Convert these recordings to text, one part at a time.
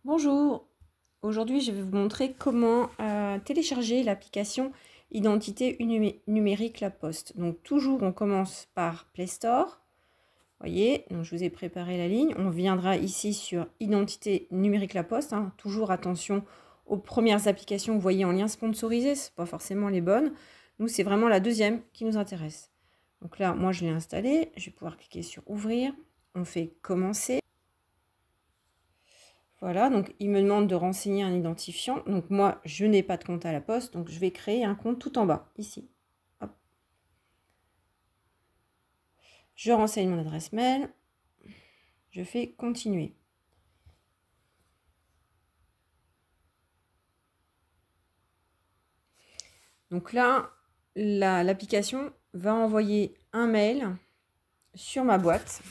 Bonjour, aujourd'hui je vais vous montrer comment télécharger l'application Identité numérique La Poste. Donc toujours on commence par Play Store, voyez, donc je vous ai préparé la ligne, on viendra ici sur Identité numérique La Poste, hein. Toujours attention aux premières applications que vous voyez en lien sponsorisé, ce pas forcément les bonnes, nous c'est vraiment la deuxième qui nous intéresse. Donc là moi je l'ai installé, je vais pouvoir cliquer sur ouvrir, on fait commencer. Voilà, donc il me demande de renseigner un identifiant. Donc moi, je n'ai pas de compte à la Poste, donc je vais créer un compte tout en bas, ici. Hop. Je renseigne mon adresse mail. Je fais continuer. Donc là, l'application va envoyer un mail sur ma boîte.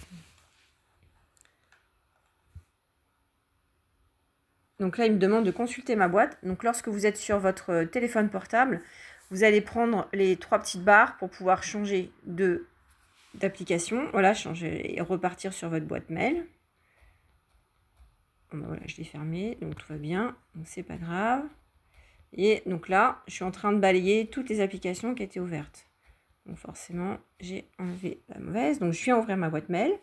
Donc là, il me demande de consulter ma boîte. Donc lorsque vous êtes sur votre téléphone portable, vous allez prendre les trois petites barres pour pouvoir changer d'application. Voilà, changer et repartir sur votre boîte mail. Bon, ben voilà, je l'ai fermé, donc tout va bien, donc c'est pas grave. Et donc là, je suis en train de balayer toutes les applications qui étaient ouvertes. Donc forcément, j'ai enlevé la mauvaise. Donc je viens ouvrir ma boîte mail.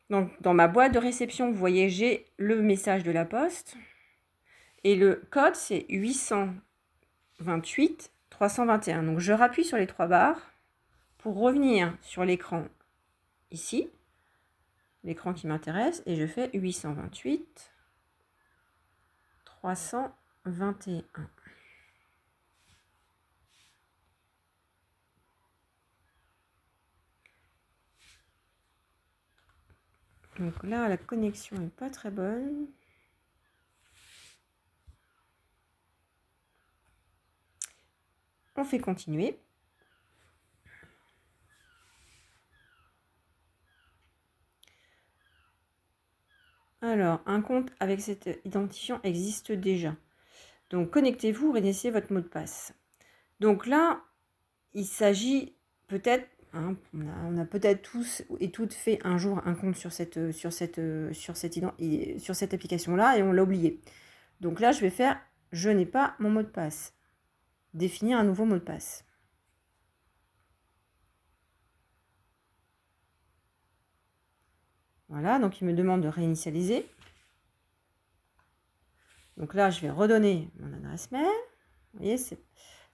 Donc dans ma boîte de réception, vous voyez, j'ai le message de la Poste. Et le code, c'est 828 321. Donc je rappuie sur les trois barres pour revenir sur l'écran ici. L'écran qui m'intéresse. Et je fais 828 321. Donc là, la connexion n'est pas très bonne. On fait continuer. Alors, un compte avec cet identifiant existe déjà. Donc, connectez-vous, réinitiez votre mot de passe. Donc là, il s'agit peut-être, hein, on a peut-être tous et toutes fait un jour un compte sur cette application-là et on l'a oublié. Donc là, je vais faire « Je n'ai pas mon mot de passe ». Définir un nouveau mot de passe. Voilà, donc il me demande de réinitialiser. Donc là, je vais redonner mon adresse mail. Vous voyez, c'est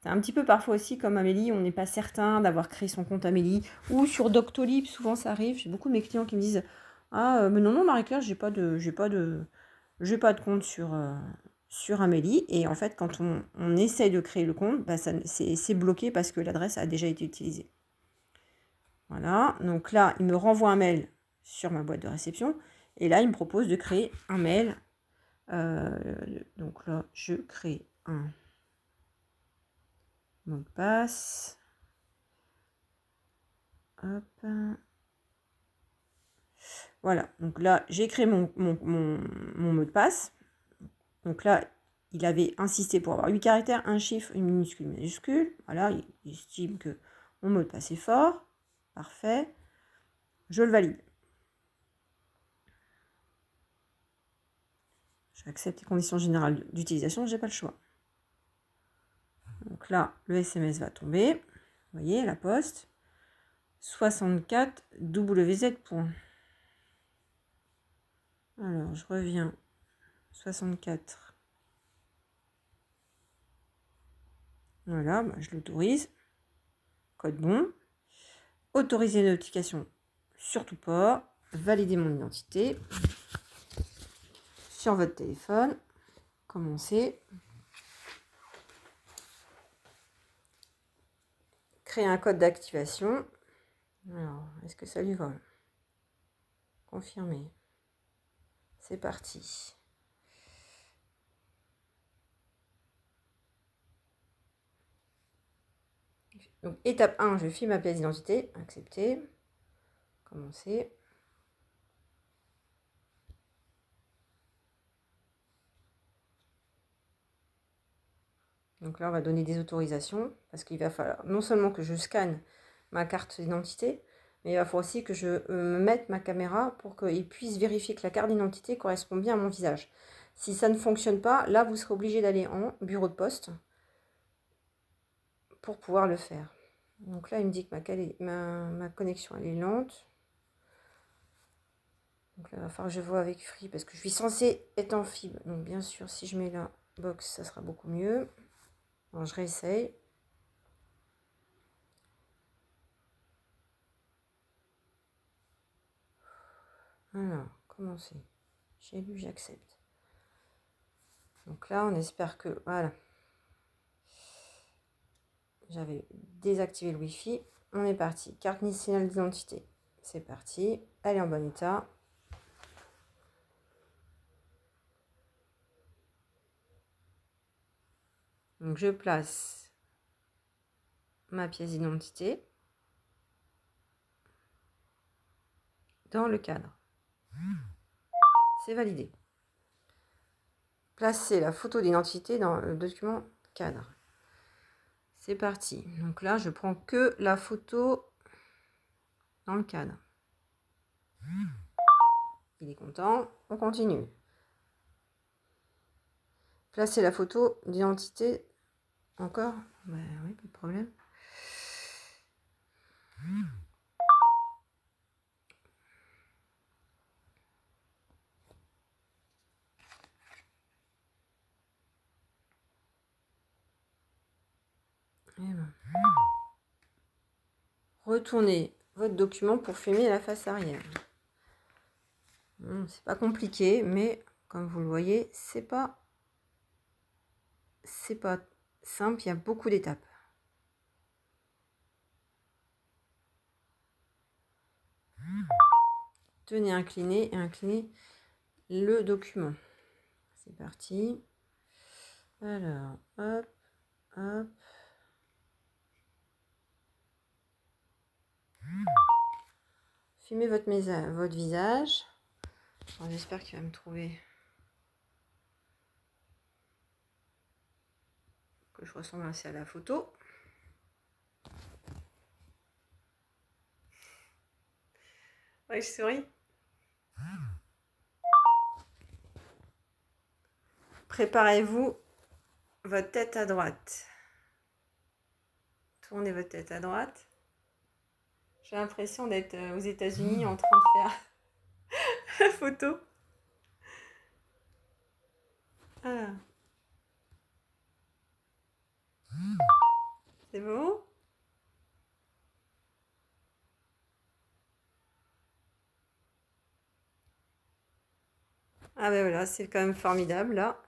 un petit peu parfois aussi comme Amélie, on n'est pas certain d'avoir créé son compte Amélie. Ou sur Doctolib, souvent ça arrive. J'ai beaucoup de mes clients qui me disent « Ah, mais non, Marie-Claire, j'ai pas de compte sur Amélie. » Et en fait, quand on essaye de créer le compte, bah, c'est bloqué parce que l'adresse a déjà été utilisée. Voilà, donc là, il me renvoie un mail sur ma boîte de réception. Et là, il me propose de créer un mail. Donc là, je crée un mot de passe. Hop. Voilà, donc là, j'ai créé mon mot de passe. Donc là, il avait insisté pour avoir 8 caractères, un chiffre, une minuscule. Voilà, il estime que mon mot de passe est fort. Parfait. Je le valide. J'accepte les conditions générales d'utilisation, j'ai pas le choix. Donc là, le SMS va tomber. Vous voyez, la poste. 64 WZ. Alors, je reviens. 64. Voilà, bah, je l'autorise. Code bon. Autoriser les notifications, surtout pas. Valider mon identité. Sur votre téléphone. Commencer. Créer un code d'activation. Alors, est-ce que ça lui vole? Confirmer. C'est parti. Donc, étape 1, je filme ma pièce d'identité. Accepter. Commencer. Donc là, on va donner des autorisations parce qu'il va falloir non seulement que je scanne ma carte d'identité, Mais il va falloir aussi que je me mette ma caméra pour qu'il puisse vérifier que la carte d'identité correspond bien à mon visage. Si ça ne fonctionne pas, là, vous serez obligé d'aller en bureau de poste pour pouvoir le faire. Donc là, il me dit que ma connexion elle est lente. Donc là, il va falloir que je vois avec Free parce que je suis censée être en fibre. Donc bien sûr, si je mets la box, ça sera beaucoup mieux. Alors je réessaye. Alors, commencer. J'ai lu, j'accepte. Donc là, on espère que... Voilà. J'avais désactivé le Wi-Fi. On est parti. Carte nationale d'identité. C'est parti. Elle est en bon état. Donc je place ma pièce d'identité dans le cadre. C'est validé. Placer la photo d'identité dans le document cadre. C'est parti. Donc là, je prends que la photo dans le cadre. Il est content. On continue. Placer la photo d'identité encore. Bah, oui, pas de problème. Retournez votre document pour filmer la face arrière. C'est pas compliqué, mais comme vous le voyez, c'est pas simple, il y a beaucoup d'étapes. Tenez incliné et inclinez le document. C'est parti. Alors, hop, hop. Filmez votre visage. J'espère qu'il va me trouver. Que je ressemble assez à la photo. Ouais, je souris. Préparez-vous votre tête à droite. Tournez votre tête à droite. J'ai l'impression d'être aux États-Unis en train de faire la photo. Ah. C'est bon? Ah ben voilà, c'est quand même formidable là.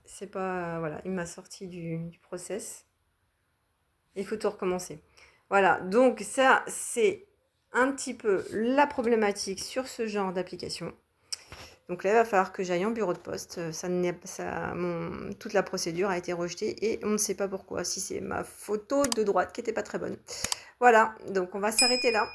C'est pas... Voilà, il m'a sorti du process. Il faut tout recommencer. Voilà, donc ça, c'est un petit peu la problématique sur ce genre d'application. Donc là, il va falloir que j'aille en bureau de poste. Toute la procédure a été rejetée et on ne sait pas pourquoi. Si c'est ma photo de droite qui n'était pas très bonne. Voilà, donc on va s'arrêter là.